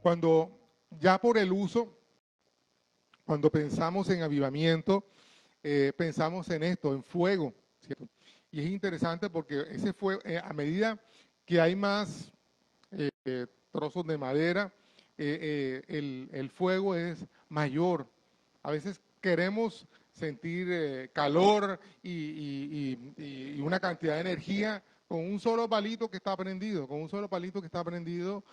Cuando ya por el uso, cuando pensamos en avivamiento, pensamos en esto, en fuego, ¿cierto? Y es interesante porque ese fuego, a medida que hay más trozos de madera, el fuego es mayor. A veces queremos sentir calor y una cantidad de energía con un solo palito que está prendido. Con un solo palito que está prendido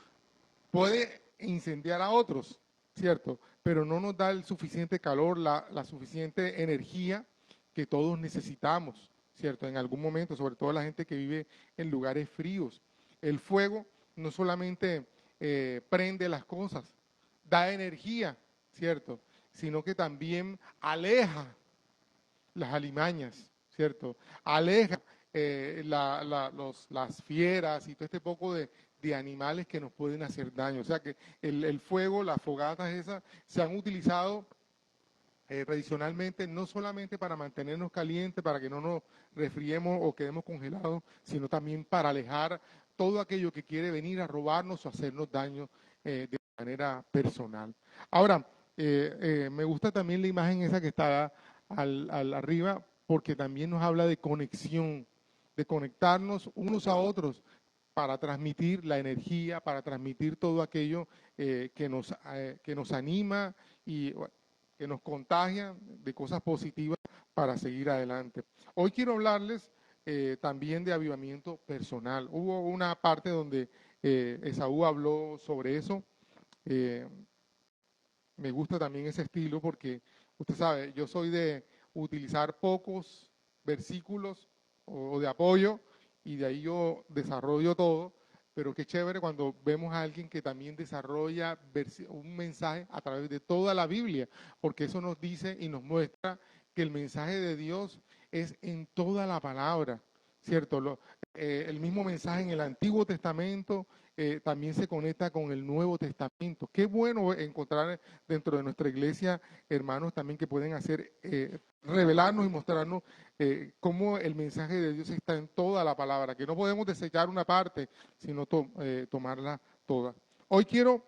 puede incendiar a otros, ¿cierto? Pero no nos da el suficiente calor, la suficiente energía que todos necesitamos, ¿cierto? En algún momento, sobre todo la gente que vive en lugares fríos. El fuego no solamente prende las cosas, da energía, ¿cierto? Sino que también aleja las alimañas, ¿cierto? Aleja las fieras y todo este poco de animales que nos pueden hacer daño. O sea que el fuego, las fogatas esas, se han utilizado tradicionalmente no solamente para mantenernos calientes, para que no nos resfriemos o quedemos congelados, sino también para alejar todo aquello que quiere venir a robarnos o hacernos daño de manera personal. Ahora, me gusta también la imagen esa que está arriba, porque también nos habla de conexión, de conectarnos unos a otros para transmitir la energía, para transmitir todo aquello que nos anima y que nos contagia de cosas positivas para seguir adelante. Hoy quiero hablarles también de avivamiento personal. Hubo una parte donde Esaú habló sobre eso. Me gusta también ese estilo porque, usted sabe, yo soy de utilizar pocos versículos o de apoyo y de ahí yo desarrollo todo, pero qué chévere cuando vemos a alguien que también desarrolla un mensaje a través de toda la Biblia, porque eso nos dice y nos muestra que el mensaje de Dios es en toda la palabra, ¿cierto? El mismo mensaje en el Antiguo Testamento también se conecta con el Nuevo Testamento. Qué bueno encontrar dentro de nuestra iglesia hermanos también que pueden hacer, revelarnos y mostrarnos cómo el mensaje de Dios está en toda la palabra, que no podemos desechar una parte, sino tomarla toda. Hoy quiero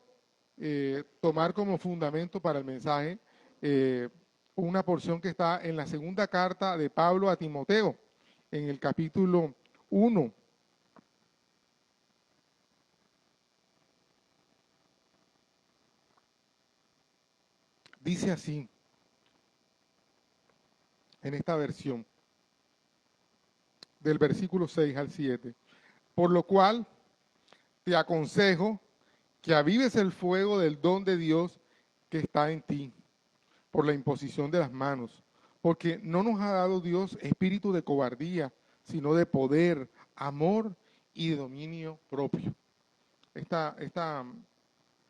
tomar como fundamento para el mensaje una porción que está en la segunda carta de Pablo a Timoteo, en el capítulo 1. Dice así, en esta versión, del versículo 6 al 7. Por lo cual te aconsejo que avives el fuego del don de Dios que está en ti, por la imposición de las manos. Porque no nos ha dado Dios espíritu de cobardía, sino de poder, amor y de dominio propio. Esta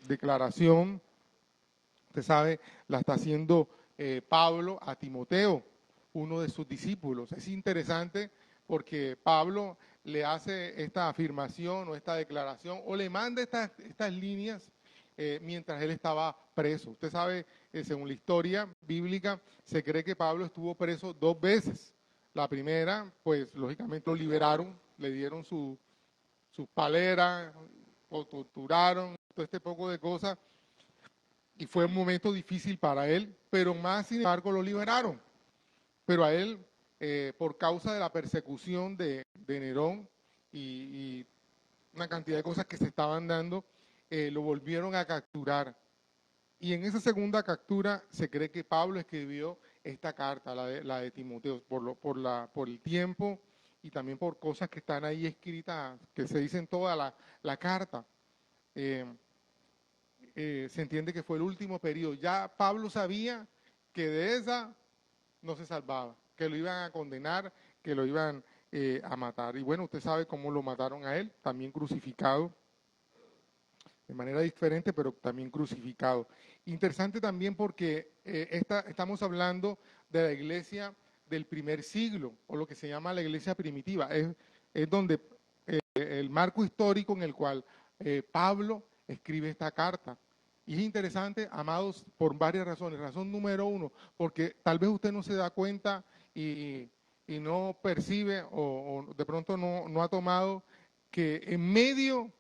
declaración, usted sabe, la está haciendo Pablo a Timoteo, uno de sus discípulos. Es interesante porque Pablo le hace esta afirmación o esta declaración o le manda estas líneas mientras él estaba preso. Usted sabe, según la historia bíblica, se cree que Pablo estuvo preso 2 veces. La primera, pues lógicamente lo liberaron, le dieron sus paleras, lo torturaron, todo este poco de cosas y fue un momento difícil para él, pero más sin embargo lo liberaron. Pero a él, por causa de la persecución de Nerón y una cantidad de cosas que se estaban dando, lo volvieron a capturar. Y en esa segunda captura se cree que Pablo escribió esta carta, la de Timoteo, por el tiempo y también por cosas que están ahí escritas, que se dicen toda la carta. Se entiende que fue el último periodo. Ya Pablo sabía que de esa no se salvaba, que lo iban a condenar, que lo iban a matar. Y bueno, usted sabe cómo lo mataron a él, también crucificado, de manera diferente, pero también crucificado. Interesante también porque estamos hablando de la iglesia del primer siglo, o lo que se llama la iglesia primitiva. Es donde el marco histórico en el cual Pablo escribe esta carta. Y es interesante, amados, por varias razones. Razón número 1, porque tal vez usted no se da cuenta y no percibe o de pronto no ha tomado que en medio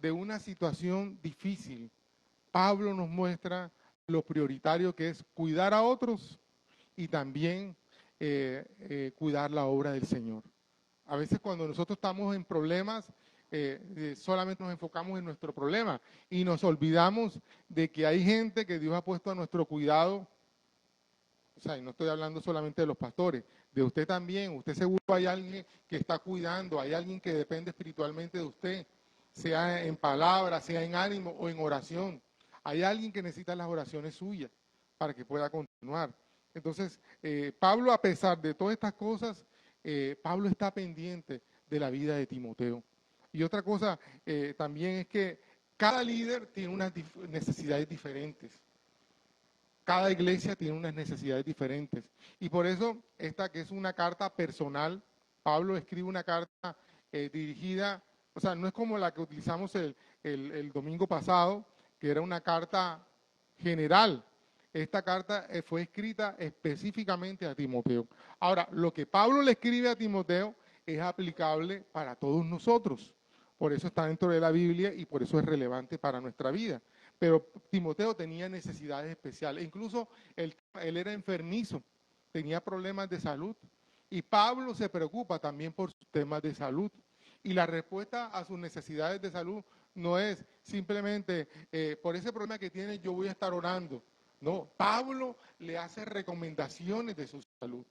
de una situación difícil, Pablo nos muestra lo prioritario que es cuidar a otros y también cuidar la obra del Señor. A veces cuando nosotros estamos en problemas, solamente nos enfocamos en nuestro problema y nos olvidamos de que hay gente que Dios ha puesto a nuestro cuidado. O sea, y no estoy hablando solamente de los pastores, de usted también. Usted seguro hay alguien que está cuidando, hay alguien que depende espiritualmente de usted, sea en palabra, sea en ánimo o en oración. Hay alguien que necesita las oraciones suyas para que pueda continuar. Entonces, Pablo, a pesar de todas estas cosas, Pablo está pendiente de la vida de Timoteo. Y otra cosa también es que cada líder tiene unas necesidades diferentes. Cada iglesia tiene unas necesidades diferentes. Y por eso esta que es una carta personal, Pablo escribe una carta dirigida, o sea, no es como la que utilizamos el domingo pasado, que era una carta general. Esta carta fue escrita específicamente a Timoteo. Ahora, lo que Pablo le escribe a Timoteo es aplicable para todos nosotros. Por eso está dentro de la Biblia y por eso es relevante para nuestra vida. Pero Timoteo tenía necesidades especiales. Incluso él era enfermizo, tenía problemas de salud. Y Pablo se preocupa también por sus temas de salud. Y la respuesta a sus necesidades de salud no es simplemente por ese problema que tiene yo voy a estar orando. No, Pablo le hace recomendaciones de su salud.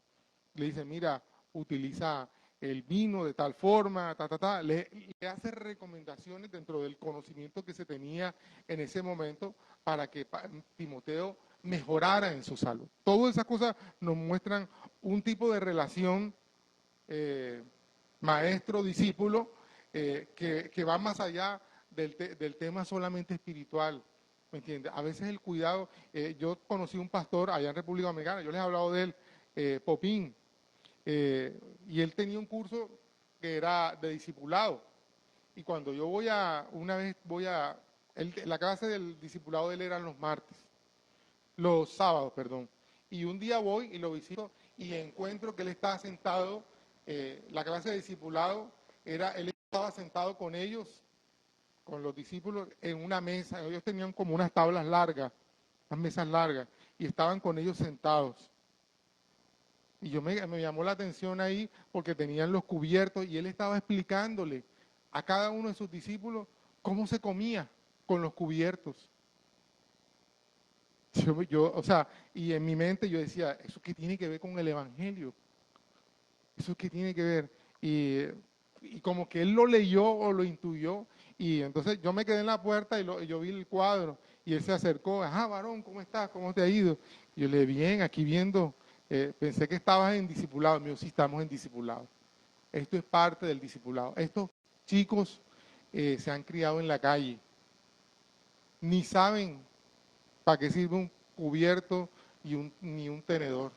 Le dice, mira, utiliza el vino de tal forma, le hace recomendaciones dentro del conocimiento que se tenía en ese momento para que Timoteo mejorara en su salud. Todas esas cosas nos muestran un tipo de relación maestro-discípulo que va más allá del tema solamente espiritual. ¿Me entiendes? A veces el cuidado, yo conocí un pastor allá en República Dominicana, yo les he hablado de él, Popín, y él tenía un curso que era de discipulado. Y cuando yo la clase del discipulado de él eran los sábados, perdón. Y un día voy y lo visito y encuentro que él estaba sentado, la clase de discipulado él estaba sentado con ellos, con los discípulos, en una mesa. Ellos tenían como unas tablas largas, unas mesas largas, y estaban con ellos sentados. Y me llamó la atención ahí porque tenían los cubiertos y él estaba explicándole a cada uno de sus discípulos cómo se comía con los cubiertos. O sea, y en mi mente yo decía, ¿eso qué tiene que ver con el Evangelio? ¿Eso qué tiene que ver? Y como que él lo leyó o lo intuyó, y entonces yo me quedé en la puerta y yo vi el cuadro, y él se acercó, ajá, varón, ¿cómo estás? ¿Cómo te ha ido? Y yo le dije, bien, aquí viendo, pensé que estabas en discipulado. Me dijo, sí, estamos en discipulado. Esto es parte del discipulado. Estos chicos se han criado en la calle, ni saben para qué sirve un cubierto ni un tenedor.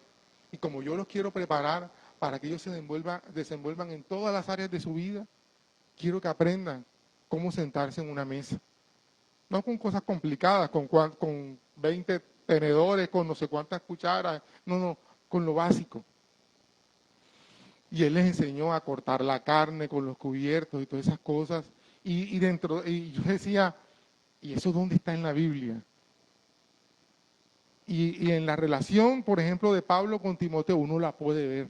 Y como yo los quiero preparar para que ellos se desenvuelvan en todas las áreas de su vida, quiero que aprendan cómo sentarse en una mesa. No con cosas complicadas, con 20 tenedores, con no sé cuántas cucharas, no, con lo básico. Y él les enseñó a cortar la carne con los cubiertos y todas esas cosas. Y yo decía, ¿y eso dónde está en la Biblia? Y en la relación, por ejemplo, de Pablo con Timoteo, uno la puede ver.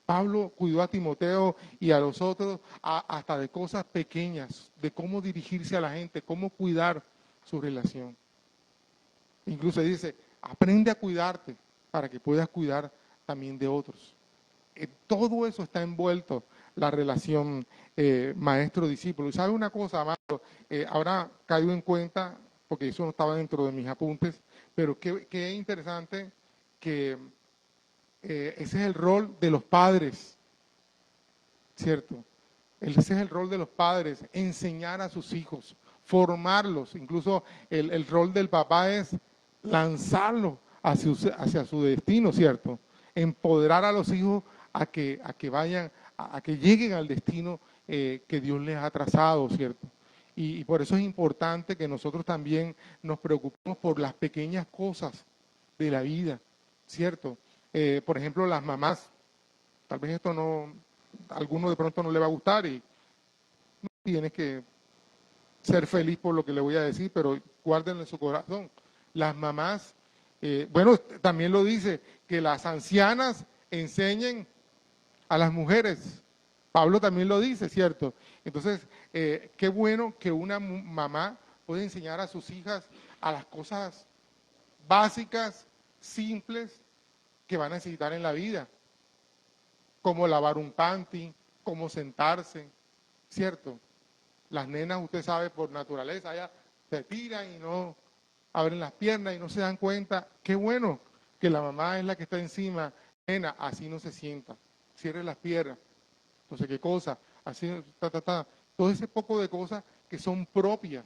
Pablo cuidó a Timoteo y a los otros hasta de cosas pequeñas, de cómo dirigirse a la gente, cómo cuidar su relación. Incluso dice, aprende a cuidarte para que puedas cuidar también de otros. Todo eso está envuelto, la relación maestro-discípulo. Y sabe una cosa, amado, ahora caigo en cuenta, porque eso no estaba dentro de mis apuntes, pero qué interesante que ese es el rol de los padres, ¿cierto? Ese es el rol de los padres, enseñar a sus hijos, formarlos. Incluso el rol del papá es lanzarlos hacia su destino, ¿cierto? Empoderar a los hijos a que vayan, a que lleguen al destino que Dios les ha trazado, ¿cierto? Y por eso es importante que nosotros también nos preocupemos por las pequeñas cosas de la vida, ¿cierto? Por ejemplo, las mamás, tal vez esto no, a alguno de pronto no le va a gustar y no tienes que ser feliz por lo que le voy a decir, pero guárdenlo en su corazón. Las mamás, bueno, también lo dice, que las ancianas enseñen a las mujeres. Pablo también lo dice, ¿cierto? Entonces, qué bueno que una mamá puede enseñar a sus hijas a las cosas básicas, simples, que van a necesitar en la vida. Como lavar un panty, cómo sentarse, ¿cierto? Las nenas, usted sabe, por naturaleza, ellas se tiran y no abren las piernas y no se dan cuenta. Qué bueno que la mamá es la que está encima. Nena, así no se sienta. Cierre las piernas. No sé qué cosa. Así, todo ese poco de cosas que son propias,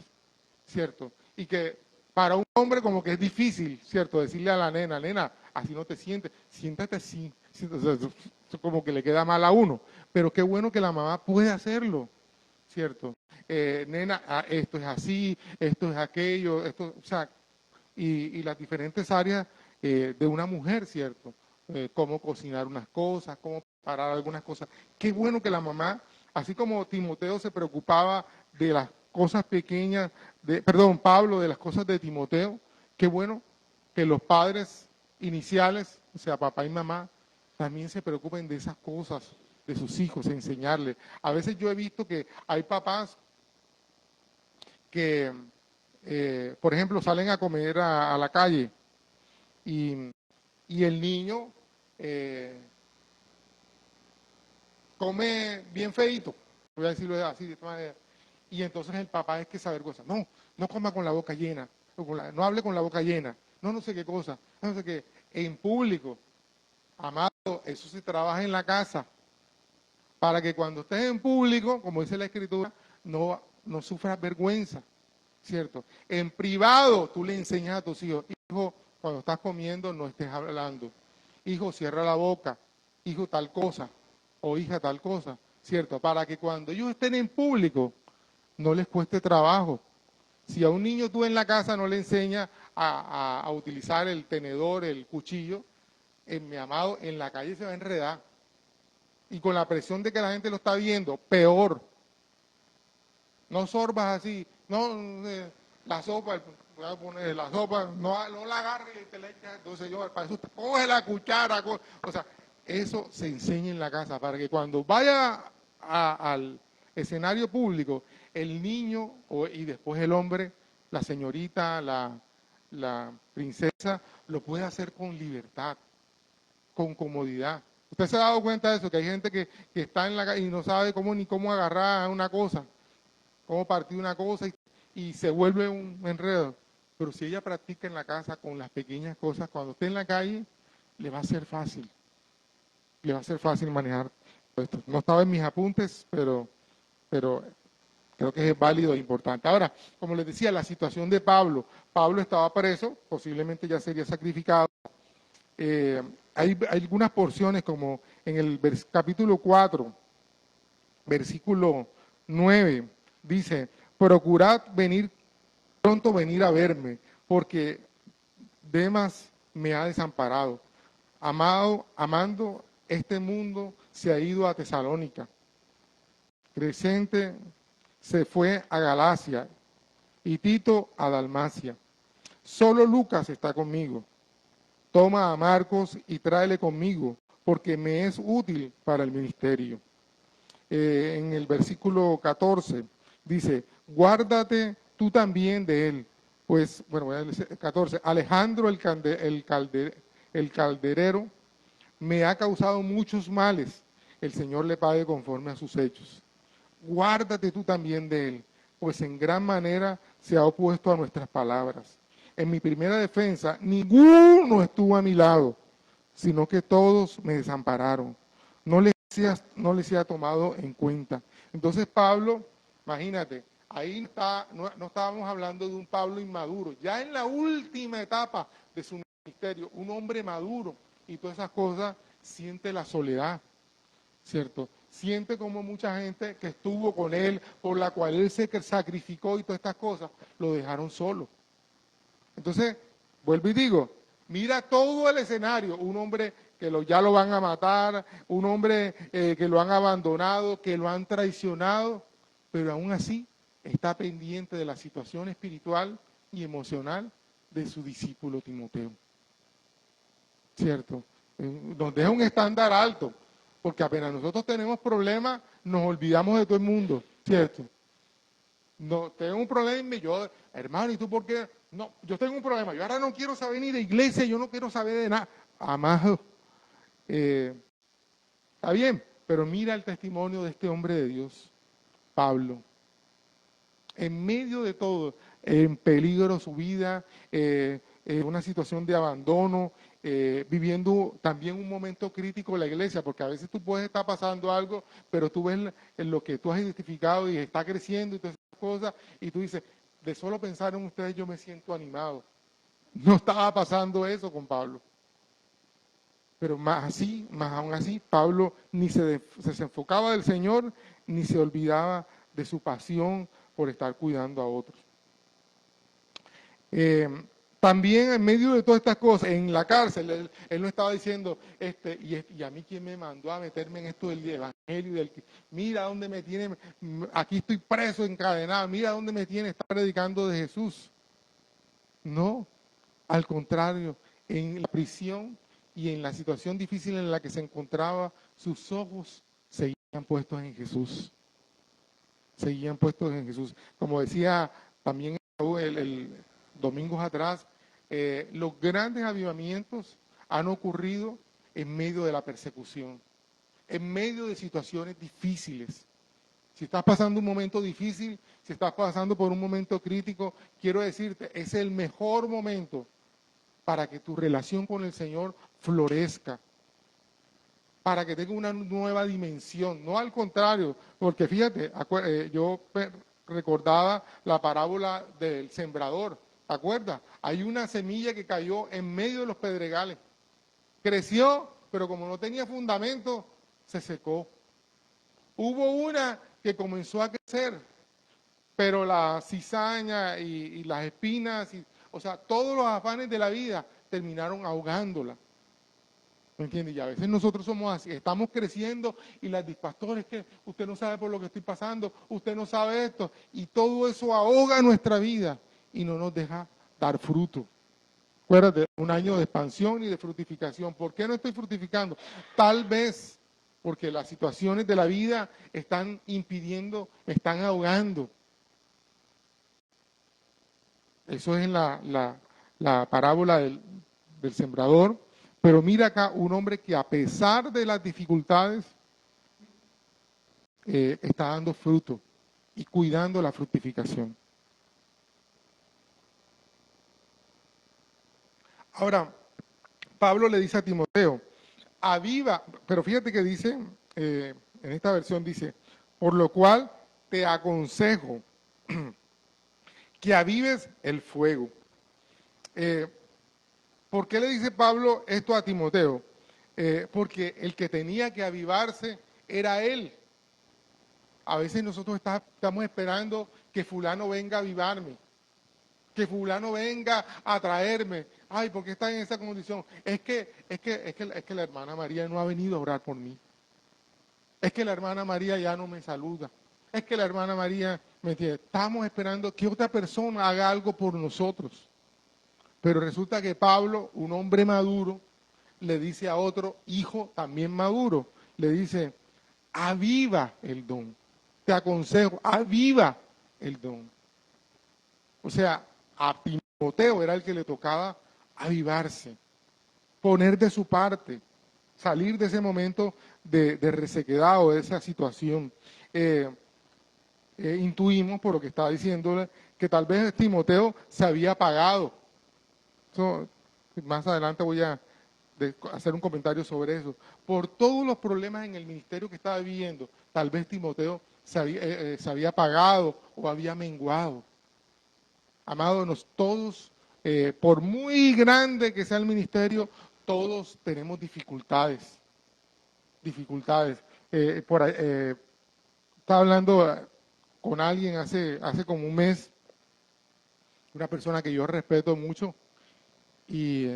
¿cierto? Y que para un hombre como que es difícil, ¿cierto? Decirle a la nena, nena, así no te sientes, siéntate así. O sea, eso como que le queda mal a uno. Pero qué bueno que la mamá puede hacerlo, ¿cierto? Nena, esto es así, esto es aquello, esto, o sea, y las diferentes áreas de una mujer, ¿cierto? Cómo cocinar unas cosas, cómo preparar algunas cosas. Qué bueno que la mamá, así como Timoteo se preocupaba de las cosas pequeñas, perdón, Pablo, de las cosas de Timoteo, qué bueno que los padres iniciales, o sea, papá y mamá, también se preocupen de esas cosas, de sus hijos, enseñarles. A veces yo he visto que hay papás que, por ejemplo, salen a comer a la calle y, y el niño come bien feito, voy a decirlo así de esta manera, y entonces el papá es que saber cosas. No, no coma con la boca llena, no hable con la boca llena, no sé qué cosa, no sé qué. En público, amado, eso se trabaja en la casa, para que cuando estés en público, como dice la Escritura, no sufras vergüenza, ¿cierto? En privado, tú le enseñas a tus hijos, hijo, cuando estás comiendo no estés hablando. Hijo, cierra la boca. Hijo, tal cosa. O hija, tal cosa, ¿cierto? Para que cuando ellos estén en público, no les cueste trabajo. Si a un niño tú en la casa no le enseñas a utilizar el tenedor, el cuchillo, mi amado, en la calle se va a enredar. Y con la presión de que la gente lo está viendo, peor. No sorbas así, no, la sopa, voy a poner la sopa, no la agarres y te la echas. Entonces yo, para eso, coge la cuchara, o sea, eso se enseña en la casa, para que cuando vaya al escenario público, el niño y después el hombre, la señorita, la princesa, lo puede hacer con libertad, con comodidad. ¿Usted se ha dado cuenta de eso? Que hay gente que está en la calle y no sabe ni cómo agarrar una cosa, cómo partir una cosa y se vuelve un enredo. Pero si ella practica en la casa con las pequeñas cosas, cuando esté en la calle, le va a ser fácil. Le va a ser fácil manejar esto. No estaba en mis apuntes, pero creo que es válido e importante. Ahora, como les decía, la situación de Pablo. Pablo estaba preso, posiblemente ya sería sacrificado. Hay algunas porciones como en el capítulo 4, versículo 9, dice, procurad pronto venir a verme, porque Demas me ha desamparado. Amando este mundo, se ha ido a Tesalónica. Crescente se fue a Galacia y Tito a Dalmacia. Solo Lucas está conmigo. Toma a Marcos y tráele conmigo, porque me es útil para el ministerio. En el versículo 14 dice, guárdate tú también de él. Pues, bueno, 14, Alejandro el calderero me ha causado muchos males. El Señor le pague conforme a sus hechos. Guárdate tú también de él, pues en gran manera se ha opuesto a nuestras palabras. En mi primera defensa, ninguno estuvo a mi lado, sino que todos me desampararon. No les sea tomado en cuenta. Entonces Pablo, imagínate, ahí no estábamos hablando de un Pablo inmaduro, ya en la última etapa de su ministerio, un hombre maduro y todas esas cosas, siente la soledad, ¿cierto? Siente como mucha gente que estuvo con él, por la cual él se sacrificó y todas estas cosas, lo dejaron solo. Entonces, vuelvo y digo, mira todo el escenario, un hombre que ya lo van a matar, un hombre que lo han abandonado, que lo han traicionado, pero aún así está pendiente de la situación espiritual y emocional de su discípulo Timoteo. ¿Cierto? Nos deja un estándar alto, porque apenas nosotros tenemos problemas, nos olvidamos de todo el mundo, ¿cierto? No, tengo un problema y yo, hermano, ¿y tú por qué? No, yo tengo un problema, yo ahora no quiero saber ni de iglesia, yo no quiero saber de nada. Amado, está bien, pero mira el testimonio de este hombre de Dios, Pablo. En medio de todo, en peligro su vida, una situación de abandono, viviendo también un momento crítico en la iglesia, porque a veces tú puedes estar pasando algo, pero tú ves en lo que tú has identificado y está creciendo y todas esas cosas, y tú dices, de solo pensar en ustedes yo me siento animado. No estaba pasando eso con Pablo. Pero más aún así, Pablo ni se desenfocaba del Señor, ni se olvidaba de su pasión por estar cuidando a otros. También en medio de todas estas cosas, en la cárcel, él no estaba diciendo, y a mí quién me mandó a meterme en esto del evangelio, mira dónde me tiene, aquí estoy preso, encadenado, mira dónde me tiene, está predicando de Jesús. No, al contrario, en la prisión y en la situación difícil en la que se encontraba, sus ojos seguían puestos en Jesús. Seguían puestos en Jesús. Como decía también el domingos atrás, los grandes avivamientos han ocurrido en medio de la persecución, en medio de situaciones difíciles. Si estás pasando un momento difícil, si estás pasando por un momento crítico, quiero decirte, es el mejor momento para que tu relación con el Señor florezca, para que tenga una nueva dimensión, no al contrario, porque fíjate, yo recordaba la parábola del sembrador, ¿te acuerdas? Hay una semilla que cayó en medio de los pedregales, creció, pero como no tenía fundamento, se secó. Hubo una que comenzó a crecer, pero la cizaña y las espinas, o sea, todos los afanes de la vida terminaron ahogándola. ¿Me entiendes? Y a veces nosotros somos así, estamos creciendo y las pastores que usted no sabe por lo que estoy pasando, usted no sabe esto, y todo eso ahoga nuestra vida y no nos deja dar fruto. Acuérdate, un año de expansión y de fructificación. ¿Por qué no estoy fructificando? Tal vez porque las situaciones de la vida están impidiendo, me están ahogando. Eso es en la parábola del sembrador. Pero mira acá un hombre que a pesar de las dificultades está dando fruto y cuidando la fructificación. Ahora, Pablo le dice a Timoteo, aviva, pero fíjate que dice, en esta versión dice, por lo cual te aconsejo que avives el fuego. ¿Por qué le dice Pablo esto a Timoteo? Porque el que tenía que avivarse era él. A veces nosotros estamos esperando que fulano venga a avivarme, que fulano venga a traerme. Ay, ¿por qué está en esa condición? Es que la hermana María no ha venido a orar por mí. Es que la hermana María ya no me saluda. Es que la hermana María, ¿me entiende? Estamos esperando que otra persona haga algo por nosotros. Pero resulta que Pablo, un hombre maduro, le dice a otro hijo también maduro, le dice, aviva el don. Te aconsejo, aviva el don. O sea, a Timoteo era el que le tocaba avivarse, poner de su parte, salir de ese momento de resequedad o de esa situación. Intuimos por lo que estaba diciéndole que tal vez Timoteo se había apagado. Más adelante voy a hacer un comentario sobre eso. Por todos los problemas en el ministerio que estaba viviendo, tal vez Timoteo se había apagado o había menguado. Amados, todos, por muy grande que sea el ministerio, todos tenemos dificultades. Dificultades. Estaba hablando con alguien hace como un mes, una persona que yo respeto mucho, y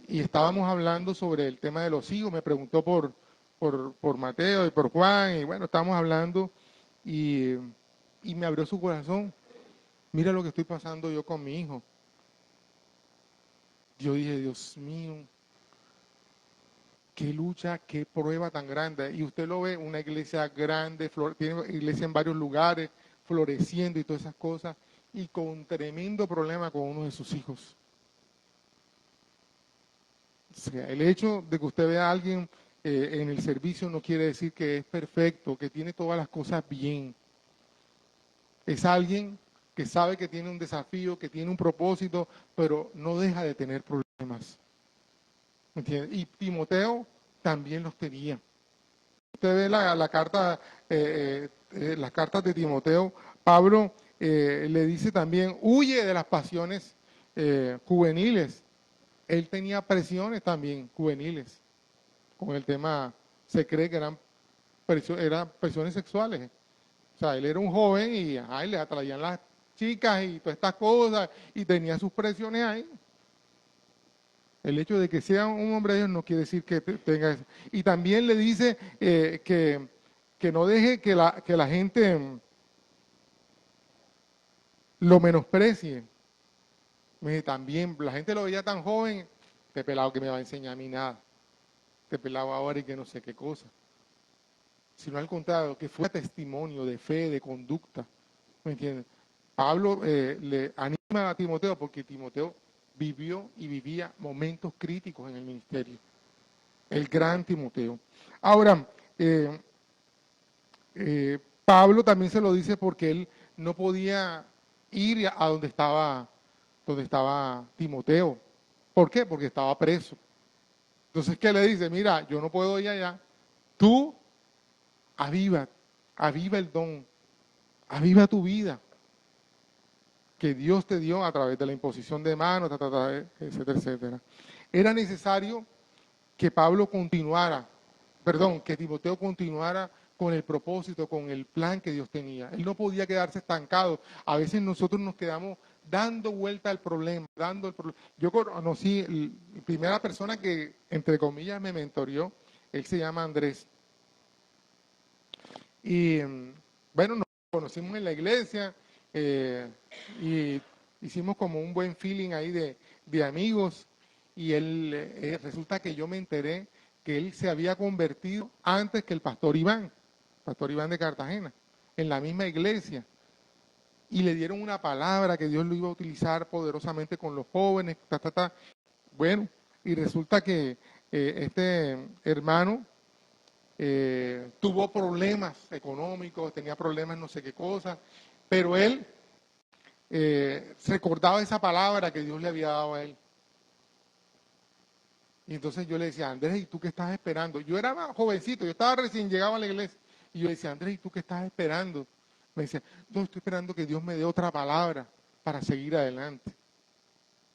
estábamos hablando sobre el tema de los hijos. Me preguntó por Mateo y por Juan, y bueno, estábamos hablando y me abrió su corazón. Mira lo que estoy pasando yo con mi hijo. Yo dije, Dios mío, qué lucha, qué prueba tan grande. Y usted lo ve, una iglesia grande, tiene iglesia en varios lugares, floreciendo y todas esas cosas, y con un tremendo problema con uno de sus hijos. O sea, el hecho de que usted vea a alguien en el servicio no quiere decir que es perfecto, que tiene todas las cosas bien. Es alguien que sabe que tiene un desafío, que tiene un propósito, pero no deja de tener problemas. ¿Me entiende? Y Timoteo también los tenía. Usted ve la carta, las cartas de Timoteo, Pablo le dice también, huye de las pasiones juveniles. Él tenía presiones también juveniles con el tema, se cree que eran presiones sexuales. O sea, él era un joven y le atraían las chicas y todas estas cosas y tenía sus presiones ahí. El hecho de que sea un hombre de Dios no quiere decir que tenga eso. Y también le dice que no deje que la gente lo menosprecie. También la gente lo veía tan joven, este pelado que me va a enseñar a mí nada, este pelado ahora y que no sé qué cosa. Sino al contrario, que fue testimonio de fe, de conducta. ¿Me entiendes? Pablo le anima a Timoteo porque Timoteo vivió y vivía momentos críticos en el ministerio. El gran Timoteo. Ahora, Pablo también se lo dice porque él no podía ir a donde estaba Timoteo. ¿Por qué? Porque estaba preso. Entonces, ¿qué le dice? Mira, yo no puedo ir allá. Tú aviva, aviva el don, aviva tu vida que Dios te dio a través de la imposición de manos, etcétera, etcétera. Era necesario que Pablo continuara, que Timoteo continuara con el propósito, con el plan que Dios tenía. Él no podía quedarse estancado. A veces nosotros nos quedamos dando vuelta al problema, Yo conocí la primera persona que, entre comillas, me mentoreó, él se llama Andrés. Y bueno, nos conocimos en la iglesia y hicimos como un buen feeling ahí de amigos. Y él, resulta que yo me enteré que él se había convertido antes que el pastor Iván de Cartagena, en la misma iglesia. Y le dieron una palabra que Dios lo iba a utilizar poderosamente con los jóvenes, Bueno, y resulta que este hermano tuvo problemas económicos, tenía problemas no sé qué cosas, pero él recordaba esa palabra que Dios le había dado a él. Y entonces yo le decía, Andrés, ¿y tú qué estás esperando? Yo era más jovencito, yo estaba recién llegado a la iglesia. Y yo decía, Andrés, ¿y tú qué estás esperando? Me decía, no, estoy esperando que Dios me dé otra palabra para seguir adelante.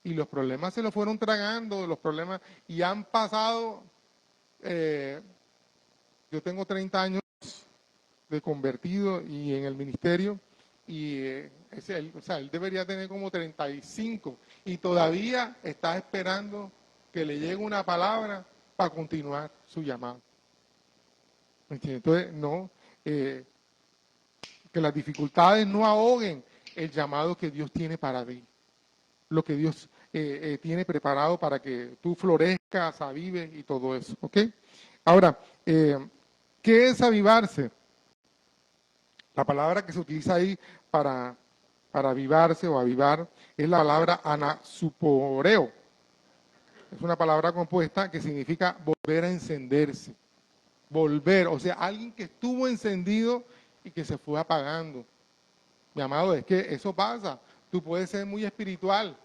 Y los problemas se los fueron tragando, los problemas, y han pasado, yo tengo 30 años de convertido y en el ministerio, y él debería tener como 35 y todavía está esperando que le llegue una palabra para continuar su llamado. ¿Me entiendes? Entonces, no, que las dificultades no ahoguen el llamado que Dios tiene para ti, lo que Dios tiene preparado para que tú florezcas, avives y todo eso, ¿ok? Ahora, ¿qué es avivarse? La palabra que se utiliza ahí para avivarse o avivar es la palabra anasuporeo. Es una palabra compuesta que significa volver a encenderse. Volver, o sea, alguien que estuvo encendido y que se fue apagando. Mi amado, es que eso pasa. Tú puedes ser muy espiritual,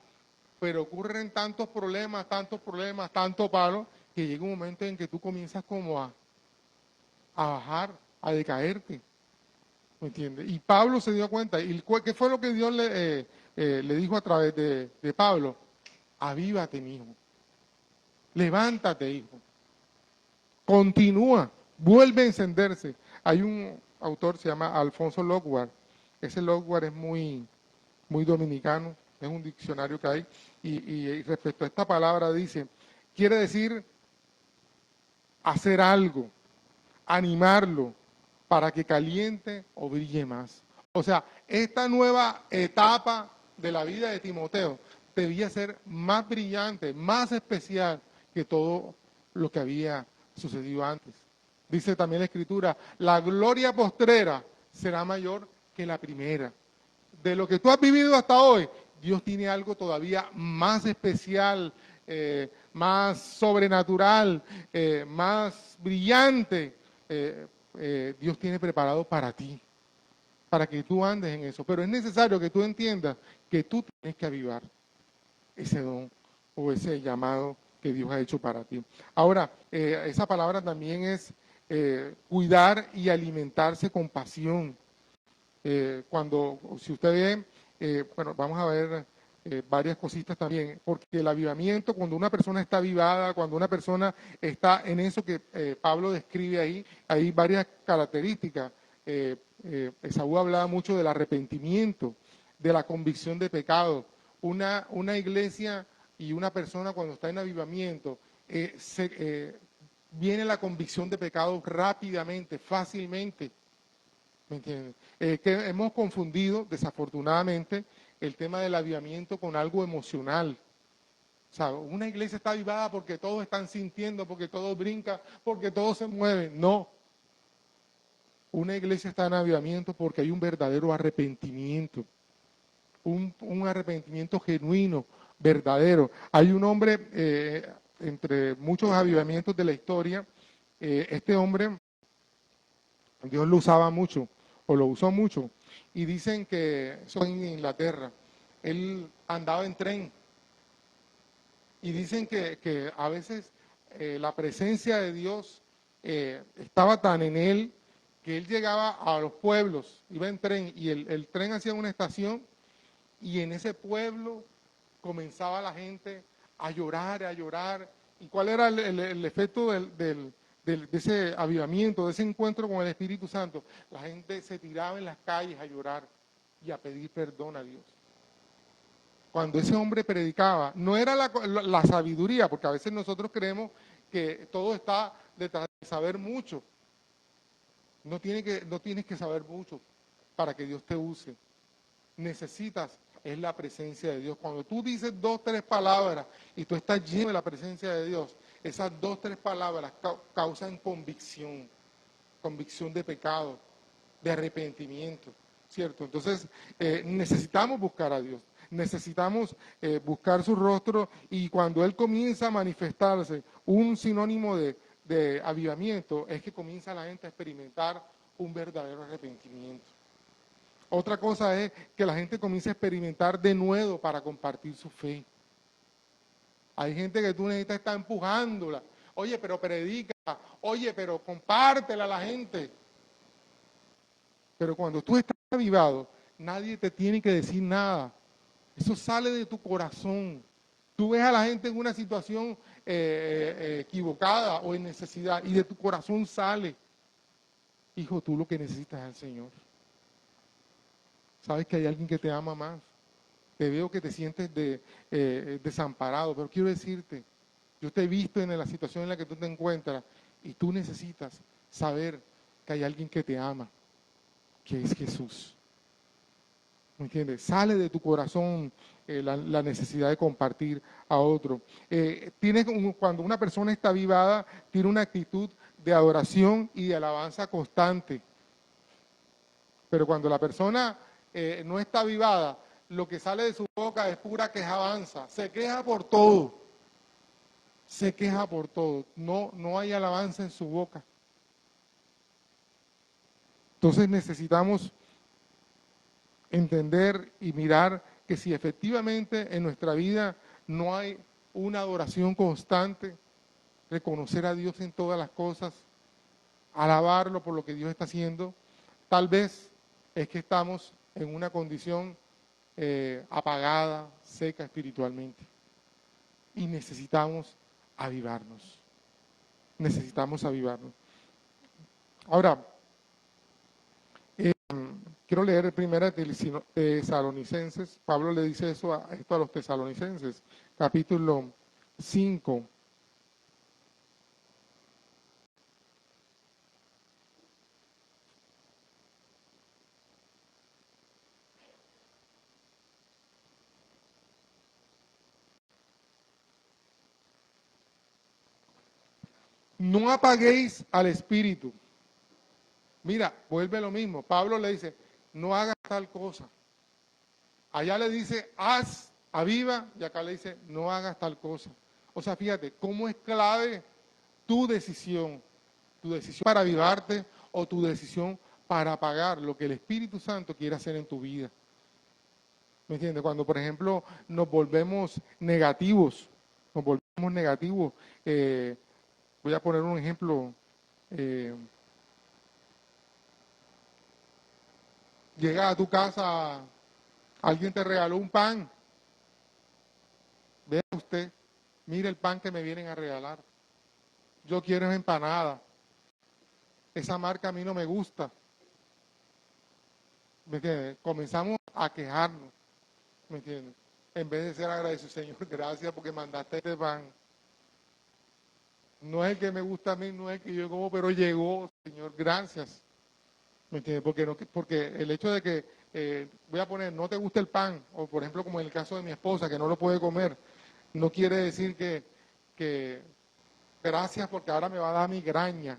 pero ocurren tantos problemas, tanto palo, que llega un momento en que tú comienzas como a bajar, a decaerte. ¿Me entiendes? Y Pablo se dio cuenta. ¿Y qué fue lo que Dios le dijo a través de Pablo? Avívate, mi hijo. Levántate, hijo. Continúa. Vuelve a encenderse. Hay un autor, se llama Alfonso Lockhart. Ese Lockhart es muy, muy dominicano. Es un diccionario que hay. Y respecto a esta palabra dice, quiere decir hacer algo, animarlo, para que caliente o brille más. O sea, esta nueva etapa de la vida de Timoteo debía ser más brillante, más especial que todo lo que había sucedido antes. Dice también la Escritura, la gloria postrera será mayor que la primera. De lo que tú has vivido hasta hoy, Dios tiene algo todavía más especial, más sobrenatural, más brillante. Dios tiene preparado para ti, para que tú andes en eso. Pero es necesario que tú entiendas que tú tienes que avivar ese don o ese llamado que Dios ha hecho para ti. Ahora, esa palabra también es cuidar y alimentarse con pasión. Si usted ve, bueno, vamos a ver varias cositas también, porque el avivamiento, cuando una persona está avivada, cuando una persona está en eso que Pablo describe ahí, hay varias características. Esaú hablaba mucho del arrepentimiento, de la convicción de pecado. Una iglesia y una persona cuando está en avivamiento, viene la convicción de pecado rápidamente, fácilmente. ¿Me entiendes? Que hemos confundido, desafortunadamente, el tema del avivamiento con algo emocional. O sea, una iglesia está avivada porque todos están sintiendo, porque todos brincan, porque todos se mueven. No. Una iglesia está en avivamiento porque hay un verdadero arrepentimiento. Un arrepentimiento genuino, verdadero. Hay un hombre, entre muchos avivamientos de la historia, este hombre, Dios lo usaba mucho, o lo usó mucho, y dicen que, eso fue en Inglaterra, él andaba en tren, y dicen que a veces la presencia de Dios estaba tan en él, que él llegaba a los pueblos, iba en tren, y el tren hacía una estación, y en ese pueblo comenzaba la gente a llorar, a llorar. ¿Y cuál era el efecto de ese avivamiento, de ese encuentro con el Espíritu Santo? La gente se tiraba en las calles a llorar y a pedir perdón a Dios. Cuando ese hombre predicaba, no era la sabiduría, porque a veces nosotros creemos que todo está detrás de saber mucho. No tienes que saber mucho para que Dios te use. Necesitas es la presencia de Dios. Cuando tú dices 2, 3 palabras y tú estás lleno de la presencia de Dios, esas 2, 3 palabras causan convicción, convicción de pecado, de arrepentimiento, ¿cierto? Entonces, necesitamos buscar a Dios, necesitamos buscar su rostro, y cuando Él comienza a manifestarse, un sinónimo de avivamiento es que comienza la gente a experimentar un verdadero arrepentimiento. Otra cosa es que la gente comience a experimentar de nuevo para compartir su fe. Hay gente que tú necesitas estar empujándola. Oye, pero predica. Oye, pero compártela a la gente. Pero cuando tú estás avivado, nadie te tiene que decir nada. Eso sale de tu corazón. Tú ves a la gente en una situación equivocada o en necesidad, y de tu corazón sale. Hijo, tú lo que necesitas es al Señor. Sabes que hay alguien que te ama más. Te veo que te sientes desamparado, pero quiero decirte, yo te he visto en la situación en la que tú te encuentras, y tú necesitas saber que hay alguien que te ama, que es Jesús. ¿Me entiendes? Sale de tu corazón la necesidad de compartir a otro. Cuando una persona está avivada, tiene una actitud de adoración y de alabanza constante. Pero cuando la persona no está avivada, lo que sale de su boca es pura quejanza. Se queja por todo. Se queja por todo. No hay alabanza en su boca. Entonces necesitamos entender y mirar que si efectivamente en nuestra vida no hay una adoración constante, reconocer a Dios en todas las cosas, alabarlo por lo que Dios está haciendo, tal vez es que estamos en una condición apagada, seca espiritualmente. Y necesitamos avivarnos. Necesitamos avivarnos. Ahora, quiero leer primera Tesalonicenses. Pablo le dice esto a los tesalonicenses, capítulo 5. No apaguéis al espíritu. Mira, vuelve lo mismo. Pablo le dice, no hagas tal cosa. Allá le dice, haz, aviva, y acá le dice, no hagas tal cosa. O sea, fíjate, cómo es clave tu decisión para avivarte o tu decisión para apagar lo que el Espíritu Santo quiere hacer en tu vida. ¿Me entiendes? Cuando, por ejemplo, nos volvemos negativos, voy a poner un ejemplo, eh, llegas a tu casa, alguien te regaló un pan, vea usted, mire el pan que me vienen a regalar, yo quiero una empanada, esa marca a mí no me gusta, ¿me entiendes? Comenzamos a quejarnos, ¿me entiendes? En vez de ser agradecidos, Señor, gracias porque mandaste este pan. No es el que me gusta a mí, no es el que yo como, pero llegó, Señor, gracias. ¿Me entiendes? Porque el hecho de que, voy a poner, no te gusta el pan, o por ejemplo como en el caso de mi esposa, que no lo puede comer, no quiere decir que gracias porque ahora me va a dar migraña.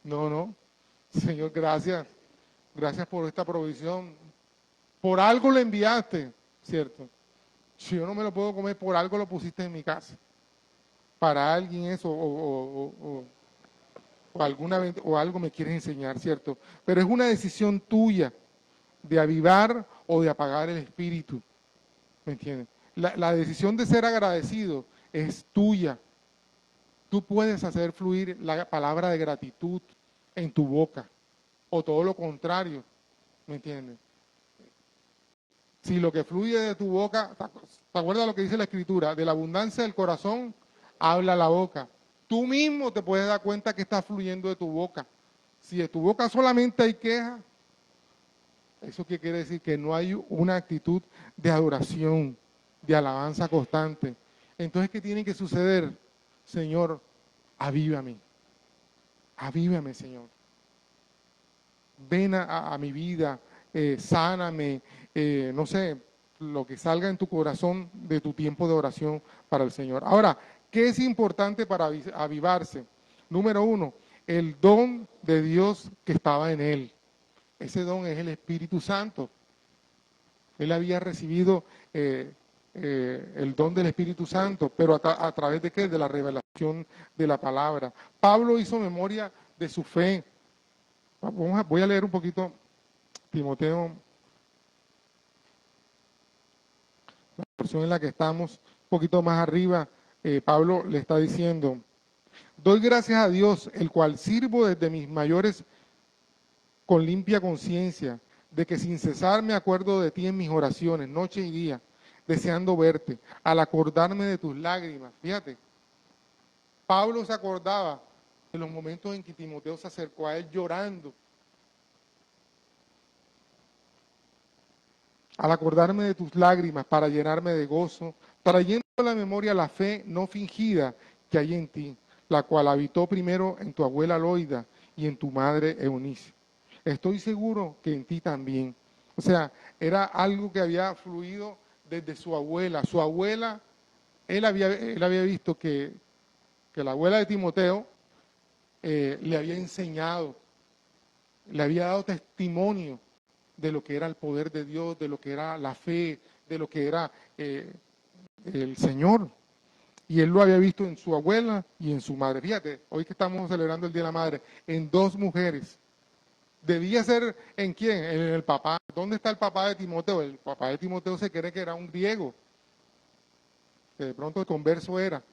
No, no. Señor, gracias. Gracias por esta provisión. Por algo lo enviaste, ¿cierto? Si yo no me lo puedo comer, por algo lo pusiste en mi casa. Para alguien eso, o algo me quieres enseñar, ¿cierto? Pero es una decisión tuya de avivar o de apagar el espíritu, ¿me entiendes? La decisión de ser agradecido es tuya. Tú puedes hacer fluir la palabra de gratitud en tu boca, o todo lo contrario, ¿me entiendes? Si lo que fluye de tu boca, ¿te acuerdas lo que dice la Escritura? De la abundancia del corazón habla la boca. Tú mismo te puedes dar cuenta que está fluyendo de tu boca. Si de tu boca solamente hay queja, ¿eso qué quiere decir? Que no hay una actitud de adoración, de alabanza constante. Entonces, ¿qué tiene que suceder? Señor, avívame. Avívame, Señor. Ven a mi vida, sáname, no sé, lo que salga en tu corazón de tu tiempo de oración para el Señor. Ahora, ¿qué es importante para avivarse? Número uno, el don de Dios que estaba en él. Ese don es el Espíritu Santo. Él había recibido el don del Espíritu Santo, pero a través de qué? De la revelación de la palabra. Pablo hizo memoria de su fe. Voy a leer un poquito Timoteo, la porción en la que estamos, un poquito más arriba. Pablo le está diciendo, doy gracias a Dios, el cual sirvo desde mis mayores con limpia conciencia, de que sin cesar me acuerdo de ti en mis oraciones, noche y día, deseando verte, al acordarme de tus lágrimas. Fíjate, Pablo se acordaba de los momentos en que Timoteo se acercó a él llorando. Al acordarme de tus lágrimas para llenarme de gozo, trayendo a la memoria la fe no fingida que hay en ti, la cual habitó primero en tu abuela Loida y en tu madre Eunice. Estoy seguro que en ti también. O sea, era algo que había fluido desde su abuela. Su abuela, él había visto que la abuela de Timoteo le había enseñado, le había dado testimonio de lo que era el poder de Dios, de lo que era la fe, de lo que era el Señor. Y él lo había visto en su abuela y en su madre. Fíjate, hoy que estamos celebrando el Día de la Madre, en dos mujeres. Debía ser ¿en quién? En el papá. ¿Dónde está el papá de Timoteo? El papá de Timoteo se cree que era un griego, que de pronto el converso era.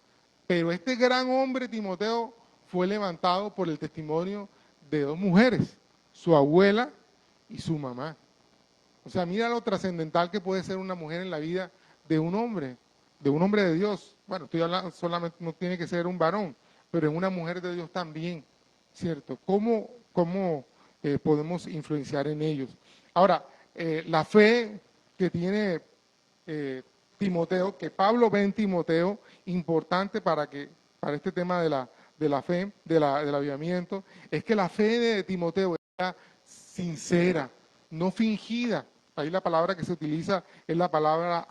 Pero este gran hombre, Timoteo, fue levantado por el testimonio de dos mujeres, su abuela y su mamá. O sea, mira lo trascendental que puede ser una mujer en la vida de un hombre de Dios. Bueno, estoy hablando, solamente no tiene que ser un varón, pero en una mujer de Dios también, ¿cierto? ¿Cómo podemos influenciar en ellos? Ahora, la fe que tiene Timoteo, que Pablo ve en Timoteo, importante para este tema de la fe, del avivamiento, es que la fe de Timoteo era sincera, no fingida. Ahí la palabra que se utiliza es la palabra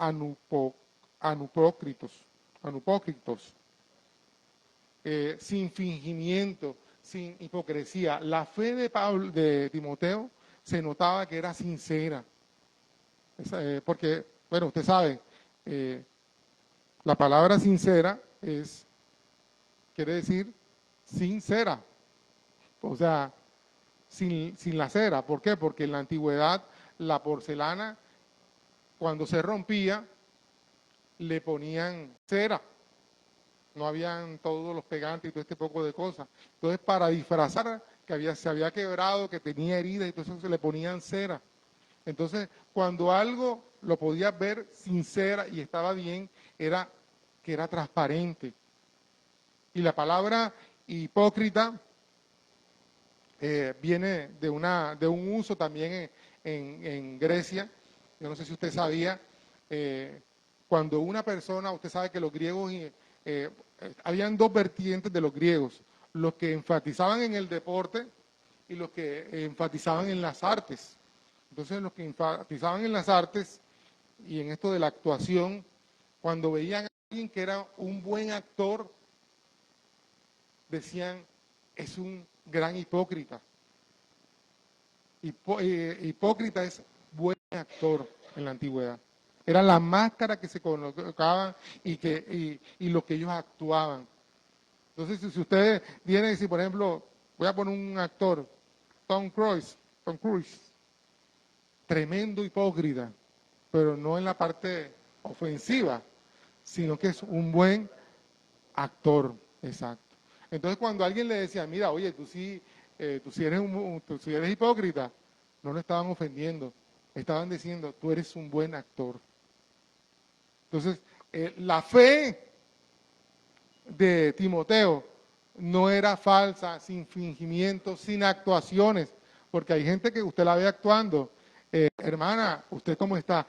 anupócritos. sin fingimiento, sin hipocresía. La fe de Pablo, de Timoteo, se notaba que era sincera. Porque, bueno, usted sabe, la palabra sincera quiere decir sincera, o sea, sin la cera. ¿Por qué? Porque en la antigüedad la porcelana, cuando se rompía, le ponían cera. No habían todos los pegantes y todo este poco de cosas. Entonces, para disfrazar que se había quebrado, que tenía heridas y todo eso, se le ponían cera. Entonces, cuando algo lo podías ver sincera y estaba bien, era que era transparente. Y la palabra hipócrita viene de un uso también en Grecia. Yo no sé si usted sabía, cuando una persona, usted sabe que los griegos, habían dos vertientes de los griegos, los que enfatizaban en el deporte y los que enfatizaban en las artes. Entonces los que enfatizaban en las artes y en esto de la actuación, cuando veían a alguien que era un buen actor, decían, es un gran hipócrita. Hipócrita es buen actor en la antigüedad. Era la máscara que se colocaban y lo que ellos actuaban. Entonces, si usted viene y dice, por ejemplo, voy a poner un actor, Tom Cruise, tremendo hipócrita, pero no en la parte ofensiva, sino que es un buen actor, exacto. Entonces, cuando alguien le decía, mira, oye, tú sí eres hipócrita, no lo estaban ofendiendo, estaban diciendo, tú eres un buen actor. Entonces, la fe de Timoteo no era falsa, sin fingimiento, sin actuaciones, porque hay gente que usted la ve actuando, hermana, ¿usted cómo está?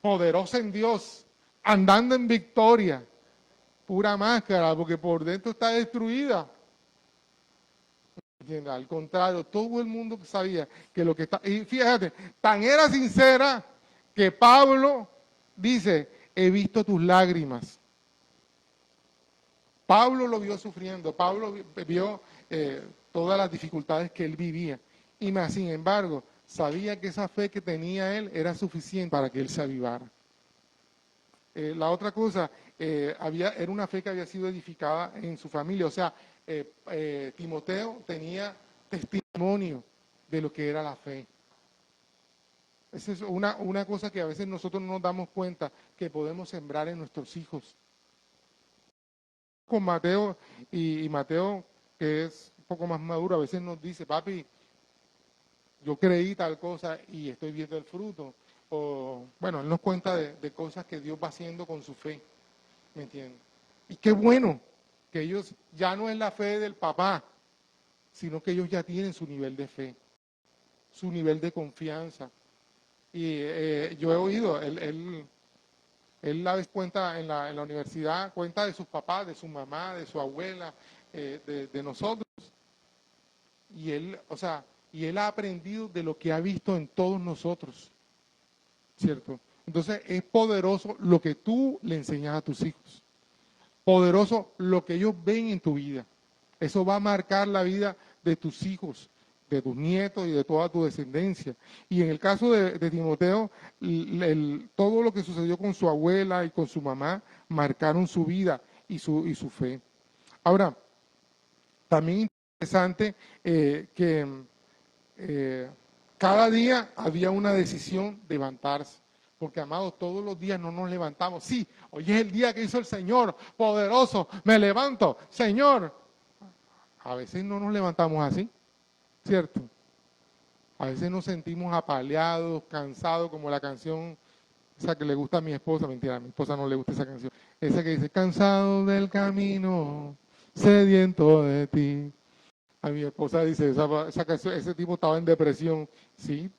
Poderosa en Dios, andando en victoria, pura máscara, porque por dentro está destruida. Al contrario, todo el mundo sabía que lo que está... Y fíjate, tan era sincera que Pablo dice, he visto tus lágrimas. Pablo lo vio sufriendo, Pablo vio todas las dificultades que él vivía. Y más, sin embargo, sabía que esa fe que tenía él era suficiente para que él se avivara. La otra cosa, era una fe que había sido edificada en su familia. O sea, Timoteo tenía testimonio de lo que era la fe. Esa es una cosa que a veces nosotros no nos damos cuenta que podemos sembrar en nuestros hijos. Con Mateo, y Mateo, que es un poco más maduro, a veces nos dice, papi, yo creí tal cosa y estoy viendo el fruto. O, bueno, él nos cuenta de cosas que Dios va haciendo con su fe, ¿me entiendes? Y qué bueno que ellos ya no es la fe del papá, sino que ellos ya tienen su nivel de fe, su nivel de confianza. Y yo he oído, él a veces cuenta en la universidad, cuenta de sus papás, de su mamá, de su abuela, de nosotros. Y él, o sea, y él ha aprendido de lo que ha visto en todos nosotros, ¿cierto? Entonces es poderoso lo que tú le enseñas a tus hijos. Poderoso lo que ellos ven en tu vida. Eso va a marcar la vida de tus hijos, de tus nietos y de toda tu descendencia. Y en el caso de Timoteo, todo lo que sucedió con su abuela y con su mamá marcaron su vida y su fe. Ahora, también interesante que cada día había una decisión de levantarse. Porque, amados, todos los días no nos levantamos. Sí, hoy es el día que hizo el Señor, poderoso, me levanto, Señor. A veces no nos levantamos así, ¿cierto? A veces nos sentimos apaleados, cansados, como la canción, esa que le gusta a mi esposa, mentira, a mi esposa no le gusta esa canción. Esa que dice, cansado del camino, sediento de ti. A mi esposa dice, esa canción, ese tipo estaba en depresión. Sí,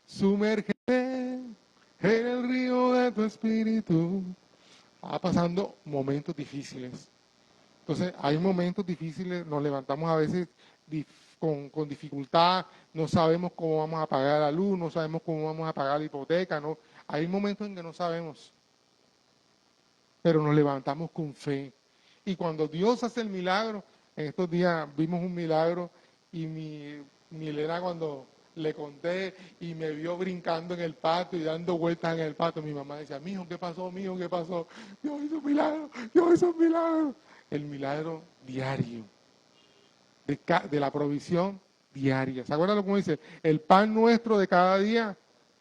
sumérgete en el río de tu espíritu. Estaba pasando momentos difíciles. Entonces, hay momentos difíciles, nos levantamos a veces con dificultad, no sabemos cómo vamos a pagar la luz, no sabemos cómo vamos a pagar la hipoteca, ¿no? Hay momentos en que no sabemos, pero nos levantamos con fe. Y cuando Dios hace el milagro, en estos días vimos un milagro y mi Elena cuando le conté y me vio brincando en el patio y dando vueltas en el patio, mi mamá decía, mijo, ¿qué pasó, mijo, qué pasó? Dios hizo un milagro, Dios hizo un milagro. El milagro diario, de la provisión diaria. ¿Se acuerdan lo que dice? El pan nuestro de cada día,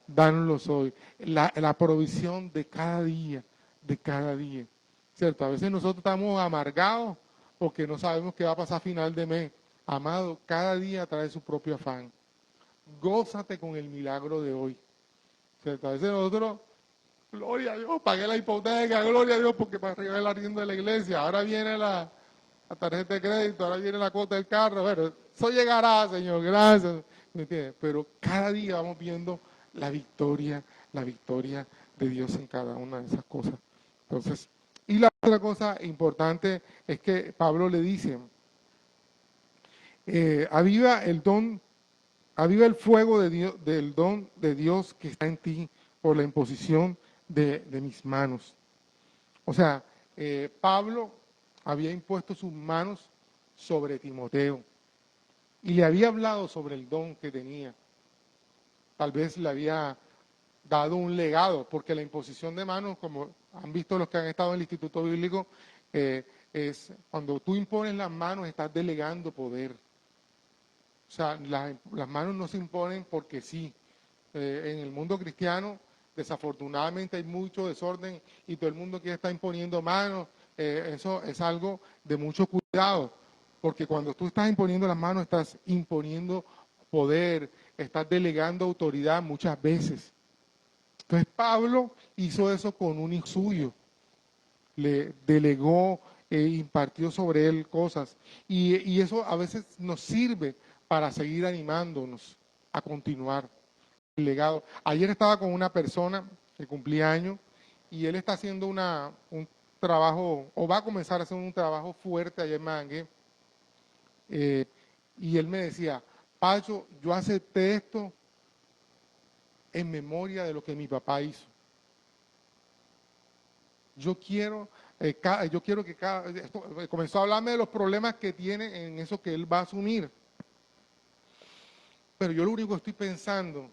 dánoslo hoy. La provisión de cada día, de cada día. ¿Cierto? A veces nosotros estamos amargados porque no sabemos qué va a pasar a final de mes. Amado, cada día trae su propio afán. Gózate con el milagro de hoy. ¿Cierto? A veces nosotros, gloria a Dios, pagué la hipoteca, gloria a Dios, porque para arriba el arriendo de la iglesia. Ahora viene la tarjeta de crédito, ahora viene la cuota del carro. Bueno, eso llegará, Señor, gracias. ¿Me entiendes? Pero cada día vamos viendo la victoria de Dios en cada una de esas cosas. Entonces, y la otra cosa importante es que Pablo le dice, aviva el fuego de Dios, del don de Dios que está en ti por la imposición de mis manos. O sea, Pablo había impuesto sus manos sobre Timoteo y le había hablado sobre el don que tenía. Tal vez le había dado un legado, porque la imposición de manos, como han visto los que han estado en el Instituto Bíblico, es cuando tú impones las manos, estás delegando poder. O sea, las manos no se imponen porque sí. En el mundo cristiano, desafortunadamente hay mucho desorden y todo el mundo quiere estar imponiendo manos. Eso es algo de mucho cuidado, porque cuando tú estás imponiendo las manos, estás imponiendo poder, estás delegando autoridad muchas veces. Entonces Pablo hizo eso con un hijo suyo, le delegó, impartió sobre él cosas y eso a veces nos sirve para seguir animándonos a continuar el legado. Ayer estaba con una persona que cumplía años y él está haciendo un trabajo, o va a comenzar a hacer un trabajo fuerte allá en Mangue, y él me decía, Pacho, yo acepté esto en memoria de lo que mi papá hizo. Yo quiero que comenzó a hablarme de los problemas que tiene en eso que él va a asumir. Pero yo lo único que estoy pensando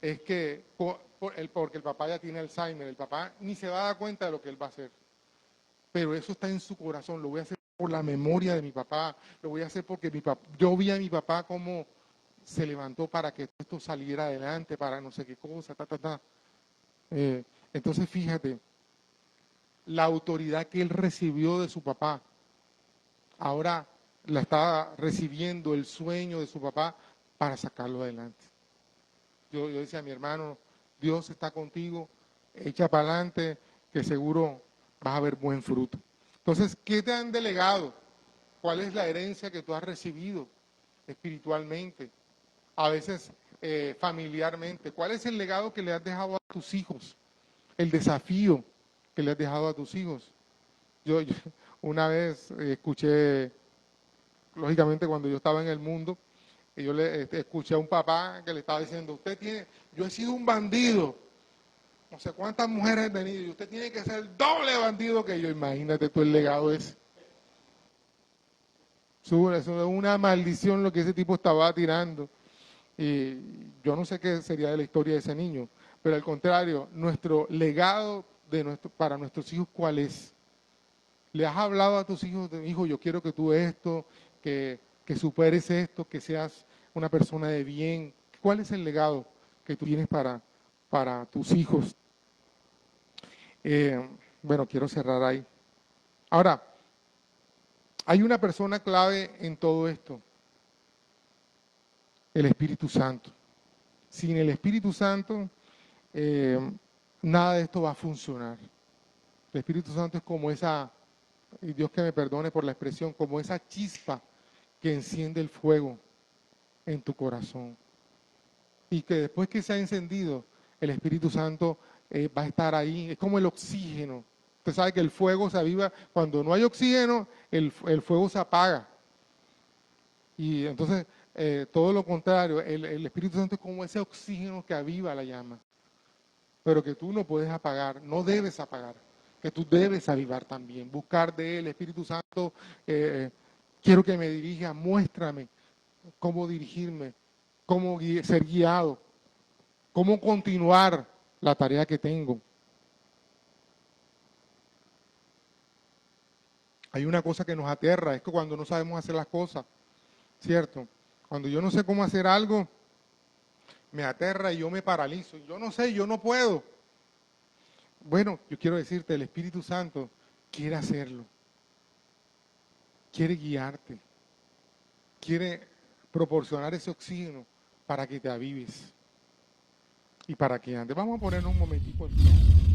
es que, porque el papá ya tiene Alzheimer, el papá ni se va a dar cuenta de lo que él va a hacer. Pero eso está en su corazón, lo voy a hacer por la memoria de mi papá, lo voy a hacer porque yo vi a mi papá cómo se levantó para que esto saliera adelante, para no sé qué cosa, entonces fíjate, la autoridad que él recibió de su papá, ahora la está recibiendo el sueño de su papá para sacarlo adelante. Yo decía a mi hermano, Dios está contigo, echa para adelante, que seguro vas a ver buen fruto. Entonces, ¿qué te han delegado? ¿Cuál es la herencia que tú has recibido espiritualmente? A veces familiarmente. ¿Cuál es el legado que le has dejado a tus hijos? El desafío que le has dejado a tus hijos. Yo una vez escuché, lógicamente cuando yo estaba en el mundo, y yo le escuché a un papá que le estaba diciendo, yo he sido un bandido, no sé cuántas mujeres he tenido, y usted tiene que ser el doble bandido que yo. Imagínate tú el legado ese. Eso es una maldición lo que ese tipo estaba tirando. Y yo no sé qué sería de la historia de ese niño, pero al contrario, nuestro legado para nuestros hijos, ¿cuál es? ¿Le has hablado a tus hijos, hijo, yo quiero que tú esto, que superes esto, que seas una persona de bien? ¿Cuál es el legado que tú tienes para tus hijos? Bueno, quiero cerrar ahí. Ahora, hay una persona clave en todo esto, el Espíritu Santo. Sin el Espíritu Santo, nada de esto va a funcionar. El Espíritu Santo es como esa, y Dios que me perdone por la expresión, como esa chispa que enciende el fuego en tu corazón. Y que después que se ha encendido, el Espíritu Santo va a estar ahí. Es como el oxígeno. Usted sabe que el fuego se aviva. Cuando no hay oxígeno, el fuego se apaga. Y entonces, todo lo contrario, el Espíritu Santo es como ese oxígeno que aviva la llama. Pero que tú no puedes apagar, no debes apagar. que tú debes avivar también. Buscar de Él, Espíritu Santo, quiero que me dirija, muéstrame cómo dirigirme, cómo ser guiado, cómo continuar la tarea que tengo. Hay una cosa que nos aterra, es que cuando no sabemos hacer las cosas, ¿cierto? Cuando yo no sé cómo hacer algo, me aterra y yo me paralizo. Yo no sé, yo no puedo. Bueno, yo quiero decirte, el Espíritu Santo quiere hacerlo, quiere guiarte, quiere proporcionar ese oxígeno para que te avives y para que andes. Vamos a poner un momentico en pie.